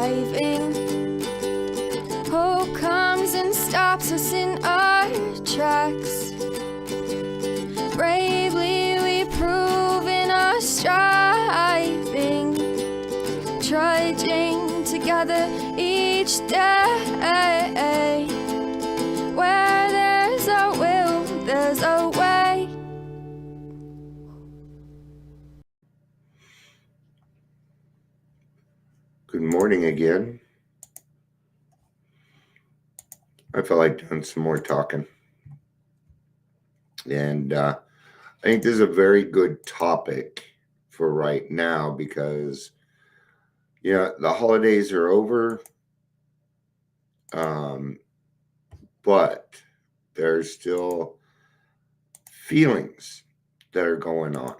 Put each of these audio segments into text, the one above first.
driving. Hope comes and stops us in our tracks. Bravely we prove in our striving, trudging together each day. Where there's a will, there's a way. Good morning again. I feel like doing some more talking. And I think this is a very good topic for right now because, the holidays are over, but there's still feelings that are going on.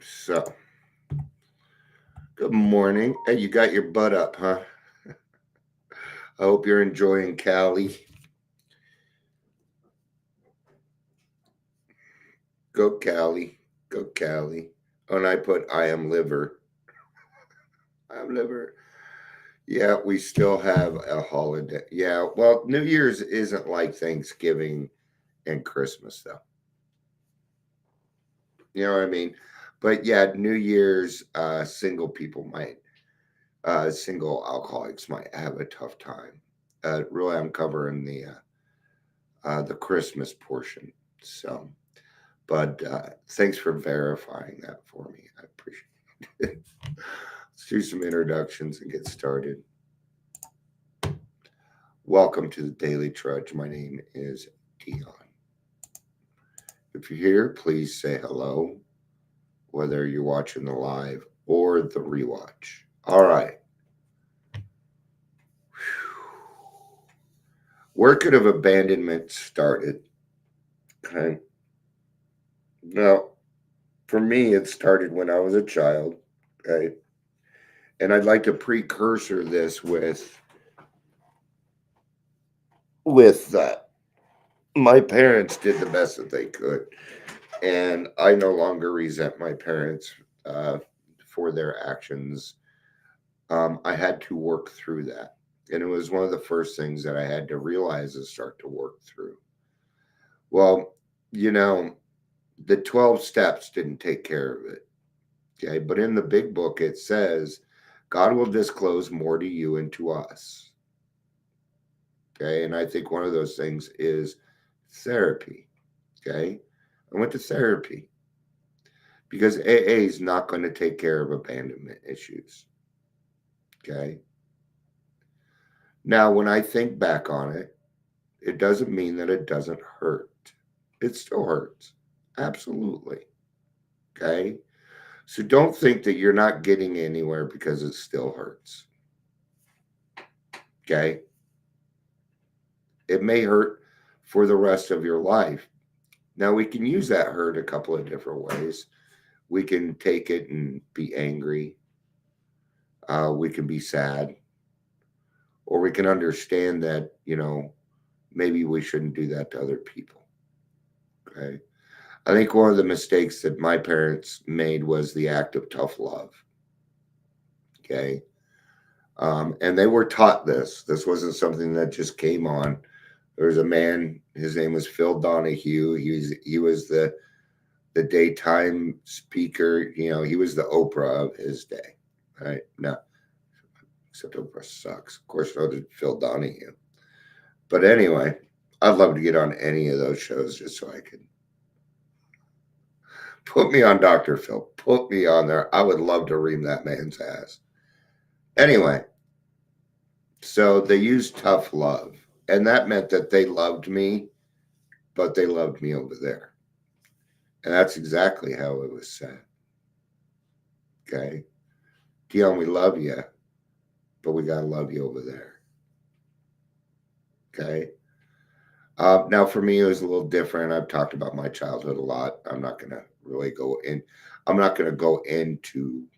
So, good morning. Hey, you got your butt up, huh? I hope you're enjoying Cali. Go Cali. Go Cali. Oh, and I put I am liver. I am liver. Yeah, we still have a holiday. Yeah, well, New Year's isn't like Thanksgiving and Christmas, though. You know what I mean? But yeah, New Year's, single people might, single alcoholics might have a tough time. Really, I'm covering the Christmas portion. So, but thanks for verifying that for me. I appreciate it. Let's do some introductions and get started. Welcome to the Daily Trudge. My name is Dion. If you're here, please say hello, whether you're watching the live or the rewatch. All right. Where could have abandonment started? Okay. Now, for me, it started when I was a child. Okay. And I'd like to precursor this with that. My parents did the best that they could, and I no longer resent my parents for their actions. I had to work through that, and it was one of the first things that I had to realize and start to work through. Well, you know, the 12 steps didn't take care of it. Okay, but in the big book it says God will disclose more to you and to us. Okay, and I think one of those things is therapy. Okay, I went to therapy because AA is not going to take care of abandonment issues. Okay, now when I think back on it, it doesn't mean that it doesn't hurt. It still hurts, absolutely. Okay, so don't think that you're not getting anywhere because it still hurts. Okay, it may hurt for the rest of your life. Now, we can use that hurt a couple of different ways. We can take it and be angry. We can be sad. Or we can understand that, maybe we shouldn't do that to other people. Okay. I think one of the mistakes that my parents made was the act of tough love. Okay. And they were taught this. This wasn't something that just came on. There was a man, his name was Phil Donahue. He was the daytime speaker. He was the Oprah of his day. Right? No, except Oprah sucks. Of course, so did Phil Donahue. But anyway, I'd love to get on any of those shows just so I could put me on Dr. Phil. Put me on there. I would love to ream that man's ass. Anyway, so they used tough love. And that meant that they loved me, but they loved me over there. And that's exactly how it was said. Okay? Dion, we love you, but we got to love you over there. Okay? Now, for me, it was a little different. I've talked about my childhood a lot. I'm not going to really go in. I'm not going to go into.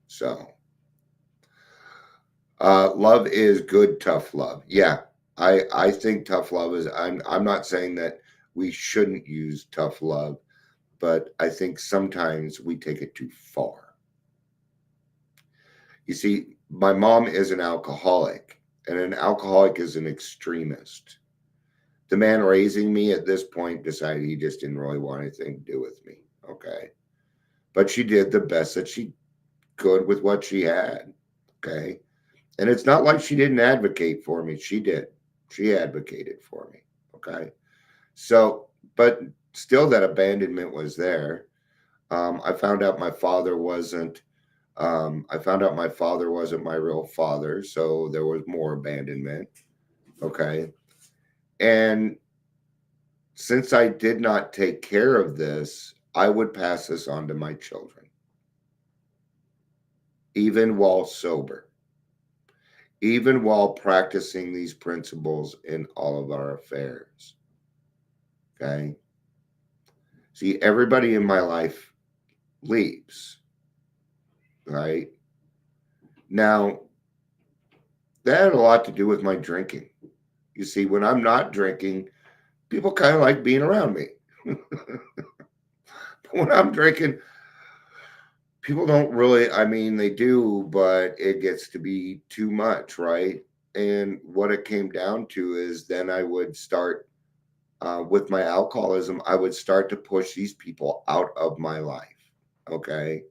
So, love is good, tough love. Yeah. I think tough love is, I'm not saying that we shouldn't use tough love, but I think sometimes we take it too far. You see, my mom is an alcoholic, and an alcoholic is an extremist. The man raising me at this point decided he just didn't really want anything to do with me. Okay. But she did the best that she could with what she had. Okay. And it's not like she didn't advocate for me. She did. She advocated for me. Okay. So, but still, that abandonment was there. I found out my father wasn't. I found out my father wasn't my real father, so there was more abandonment. Okay, and since I did not take care of this, I would pass this on to my children, even while sober, even while practicing these principles in all of our affairs. Okay, see, everybody in my life leaves, right? Now, that had a lot to do with my drinking. You see, when I'm not drinking, people kind of like being around me. When I'm drinking, people don't really, I mean, they do, but it gets to be too much, right? And what it came down to is then I would start, with my alcoholism, I would start to push these people out of my life. Okay.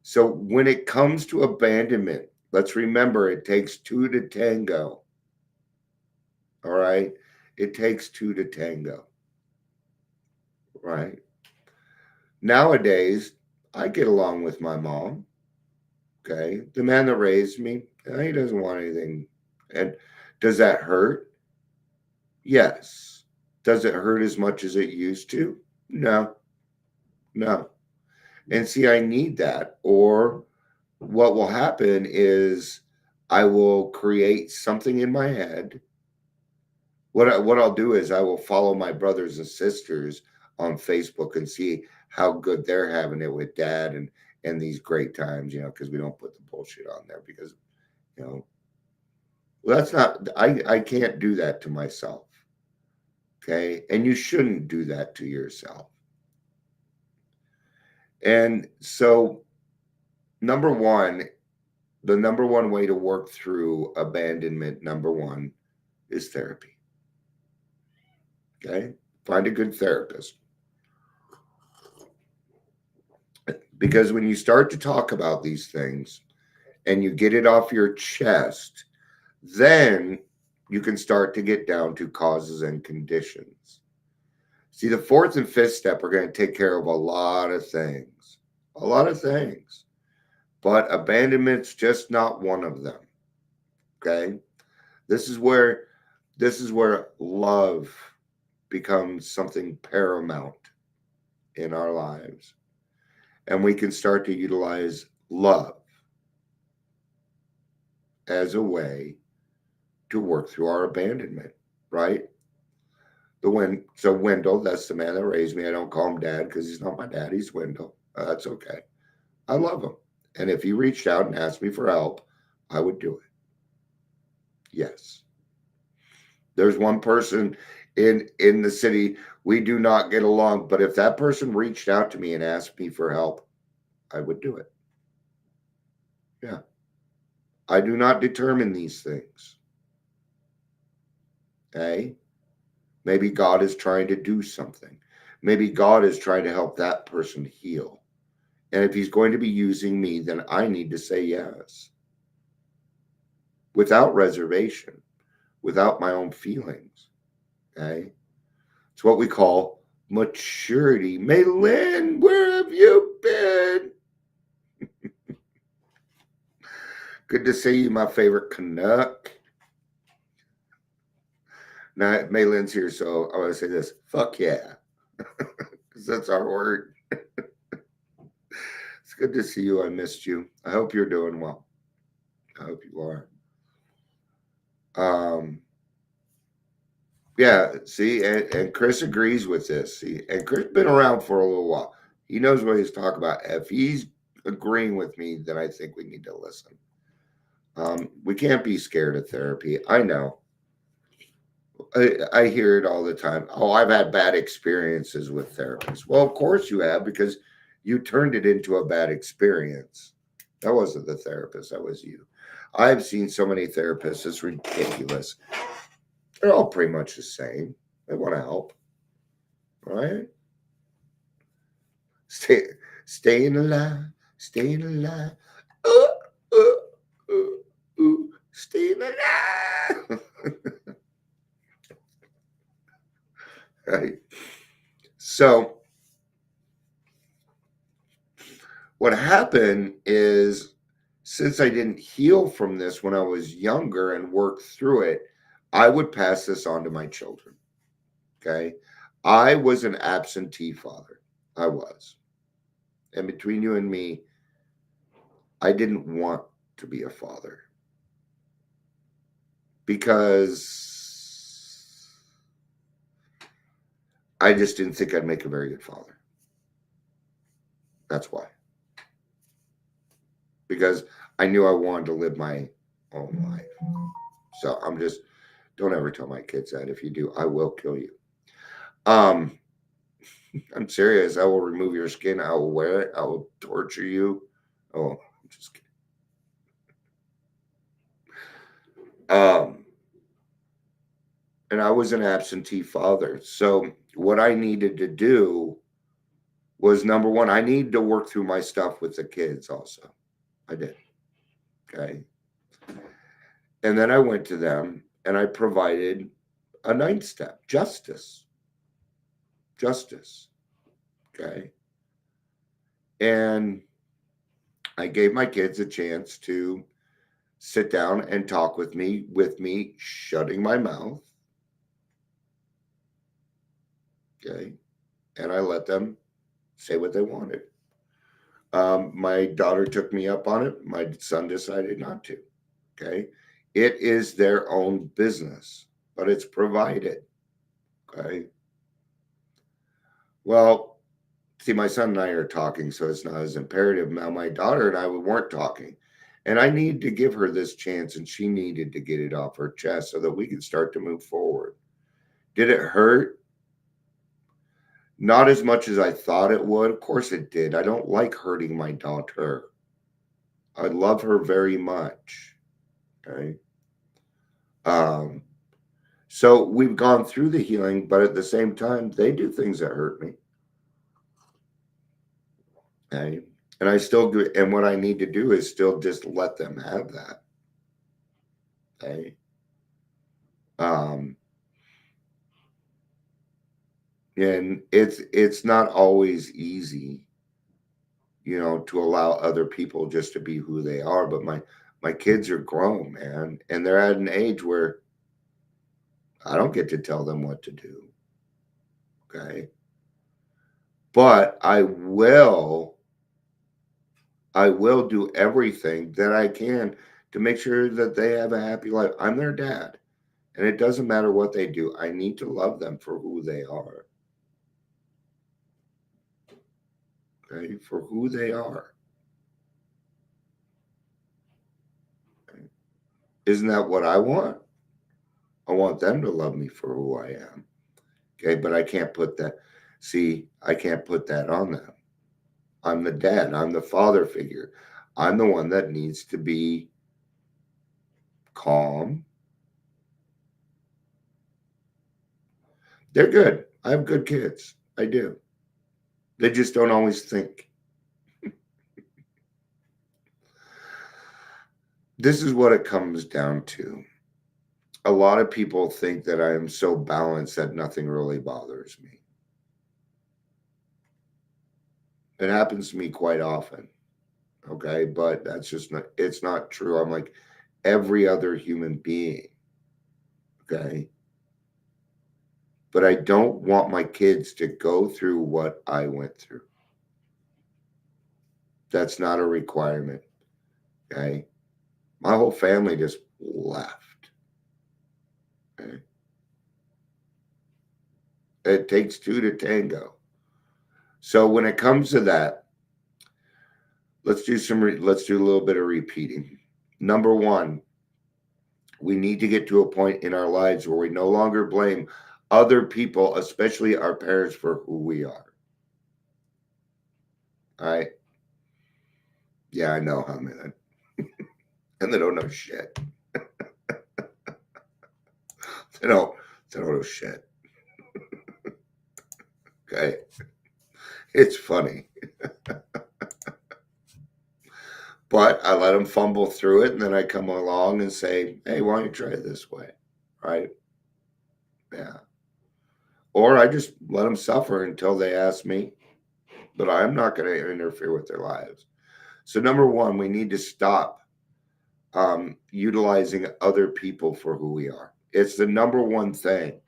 So when it comes to abandonment, let's remember it takes two to tango. All right. It takes two to tango. Right. Nowadays, I get along with my mom. Okay. The man that raised me, he doesn't want anything. And does that hurt? Yes. Does it hurt as much as it used to? No, no. And see, I need that. Or what will happen is I will create something in my head. What I'll do is I will follow my brothers and sisters on Facebook and see how good they're having it with dad and these great times, because we don't put the bullshit on there because, you know, well, that's not, I can't do that to myself. Okay. And you shouldn't do that to yourself. And so, number one, the number one way to work through abandonment, number one, is therapy. Okay. Find a good therapist. Because when you start to talk about these things and you get it off your chest, then you can start to get down to causes and conditions. See, the fourth and fifth step are going to take care of a lot of things, a lot of things, but abandonment's just not one of them. Okay. This is where, love becomes something paramount in our lives. And we can start to utilize love as a way to work through our abandonment, right? So Wendell, that's the man that raised me. I don't call him dad because he's not my dad. He's Wendell. That's okay. I love him. And if he reached out and asked me for help, I would do it. Yes. There's one person in the city, we do not get along, but if that person reached out to me and asked me for help, I would do it. Yeah. I do not determine these things. Okay. Maybe God is trying to do something. Maybe God is trying to help that person heal. And if he's going to be using me, then I need to say yes. Without reservation, without my own feelings. Okay. It's what we call maturity. Maylin, where have you been? Good to see you, my favorite Canuck. Now, Maylin's here, so I want to say this. Fuck yeah. Because that's our word. It's good to see you. I missed you. I hope you're doing well. I hope you are. Yeah, see, and Chris agrees with this. See, and Chris been around for a little while. He knows what he's talking about. If he's agreeing with me, then I think we need to listen. We can't be scared of therapy. I know. I hear it all the time. Oh, I've had bad experiences with therapists. Well, of course you have, because you turned it into a bad experience. That wasn't the therapist, that was you. I've seen so many therapists, it's ridiculous. They're all pretty much the same. They want to help, right? Stay, staying alive, staying alive. Uh, staying alive. Right? So, what happened is, since I didn't heal from this when I was younger and work through it, I would pass this on to my children. Okay. I was an absentee father. I was. And between you and me, I didn't want to be a father because I just didn't think I'd make a very good father. That's why. Because I knew I wanted to live my own life. So don't ever tell my kids that. If you do, I will kill you. Um, I'm serious. I will remove your skin. I will wear it. I will torture you. Oh, I'm just kidding. And I was an absentee father. So what I needed to do was, number one, I needed to work through my stuff with the kids also. I did. Okay. And then I went to them and I provided a ninth step: justice. Justice. Okay. And I gave my kids a chance to sit down and talk with me shutting my mouth. Okay. And I let them say what they wanted. My daughter took me up on it. My son decided not to. Okay. It is their own business, but it's provided. Okay. Well, see, my son and I are talking, so it's not as imperative. Now, my daughter and I, we weren't talking. And I need to give her this chance, and she needed to get it off her chest so that we could start to move forward. Did it hurt? Not as much as I thought it would. Of course it did. I don't like hurting my daughter. I love her very much. Okay. Um, so we've gone through the healing, but at the same time, they do things that hurt me. Okay. And I still do, and what I need to do is still just let them have that. Okay. Um, and it's not always easy, to allow other people just to be who they are. But my kids are grown, man, and they're at an age where I don't get to tell them what to do. Okay. But I will do everything that I can to make sure that they have a happy life. I'm their dad, and it doesn't matter what they do. I need to love them for who they are. Okay, for who they are. Okay? Isn't that what I want? I want them to love me for who I am. Okay, but I can't put that. See, I can't put that on them. I'm the dad. I'm the father figure. I'm the one that needs to be calm. They're good. I have good kids. I do. They just don't always think. This is what it comes down to. A lot of people think that I am so balanced that nothing really bothers me. It happens to me quite often. Okay. But it's not true. I'm like every other human being. Okay. But I don't want my kids to go through what I went through. That's not a requirement. Okay. My whole family just left. Okay. It takes two to tango. So when it comes to that, let's do a little bit of repeating. Number one, We need to get to a point in our lives where we no longer blame other people, especially our parents, for who we are. All right. Yeah, I know, huh, man? And they don't know shit. They don't. They don't know shit. Okay. It's funny. But I let them fumble through it, and then I come along and say, hey, why don't you try it this way? Right? Yeah. Or I just let them suffer until they ask me. But I'm not going to interfere with their lives. So, number one, we need to stop utilizing other people for who we are. It's the number one thing.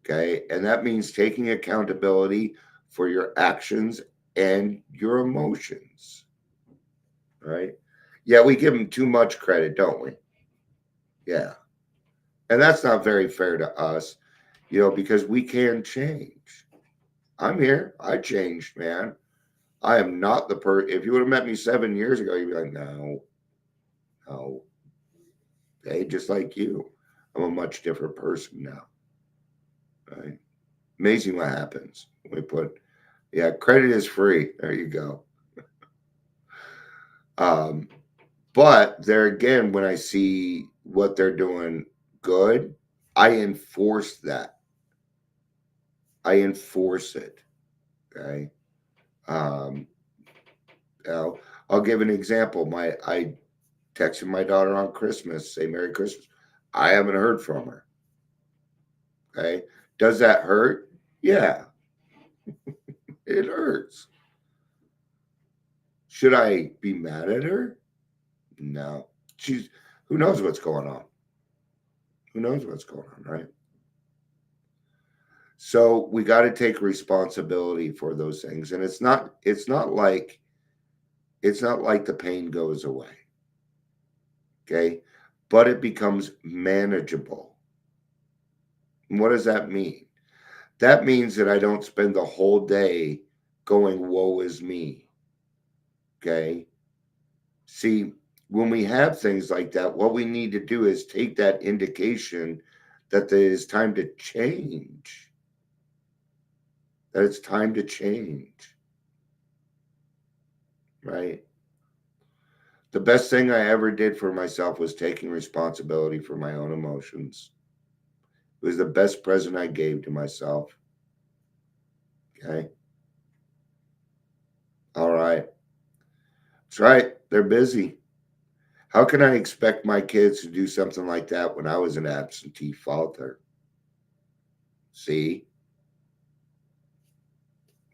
Okay. And that means taking accountability for your actions and your emotions. Right. Yeah, we give them too much credit, don't we? Yeah. And that's not very fair to us, because we can change. I'm here. I changed, man. I am not the person. If you would have met me 7 years ago, you'd be like, no, no. Hey, just like you, I'm a much different person now. Right? Amazing what happens. Credit is free. There you go. But there again, when I see what they're doing good, I enforce that. I enforce it. Okay. Um, I'll give an example. I texted my daughter on Christmas, say Merry Christmas. I haven't heard from her. Okay. Does that hurt? Yeah, it hurts. Should I be mad at her? No. Who knows what's going on? Who knows what's going on, right? So we got to take responsibility for those things. And it's not like the pain goes away. Okay? But it becomes manageable. And what does that mean? That means that I don't spend the whole day going, woe is me. Okay? See, when we have things like that, what we need to do is take that indication that it is time to change. That it's time to change. Right? The best thing I ever did for myself was taking responsibility for my own emotions. It was the best present I gave to myself. Okay? All right. That's right. They're busy. How can I expect my kids to do something like that when I was an absentee father? See?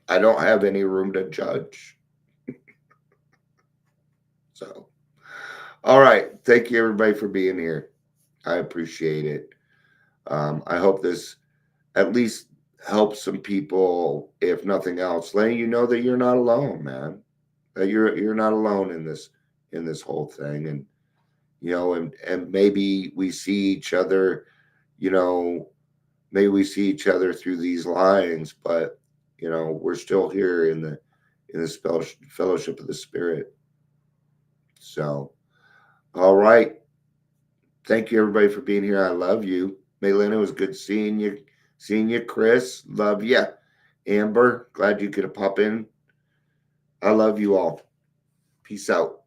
I don't have any room to judge. So, all right. Thank you, everybody, for being here. I appreciate it. I hope this at least helps some people, if nothing else, letting you know that you're not alone, man. That you're not alone in this whole thing, and maybe we see each other, you know, maybe we see each other through these lines, but we're still here in the fellowship of the Spirit. So, all right. Thank you, everybody, for being here. I love you. Maylin, it was good seeing you. Seeing you, Chris. Love you. Amber, glad you could pop in. I love you all. Peace out.